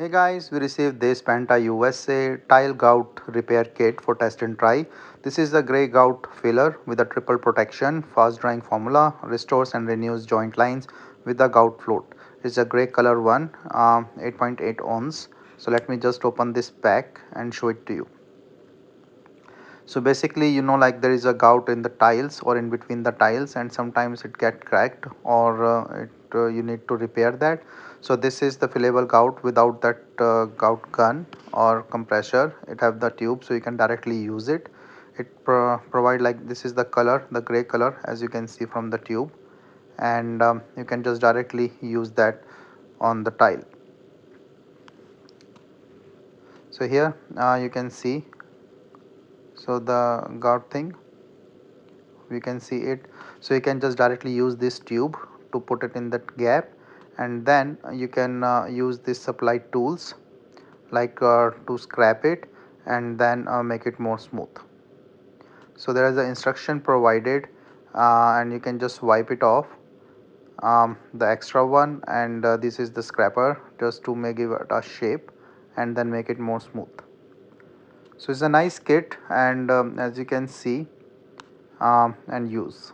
Hey guys, we received this PentaUSA tile gout repair kit for test and try. This is the grey gout filler with a triple protection, fast drying formula, restores and renews joint lines with the gout float. It's a grey color one, 8.8 ounce. So let me just open this pack and show it to you. So basically, like there is a gout in the tiles or in between the tiles, and sometimes it get cracked or you need to repair that. So this is the fillable gout without that gout gun or compressor. It have the tube, so you can directly use it. It provide, like, this is the color, the gray color, as you can see from the tube, and you can just directly use that on the tile. So here you can see, so the gout thing, we can see it. So you can just directly use this tube to put it in that gap, and then you can use this supply tools, like to scrape it and then make it more smooth. So there is an instruction provided, and you can just wipe it off, the extra one, and this is the scraper, just to make it a shape and then make it more smooth. So it's a nice kit, and as you can see and use.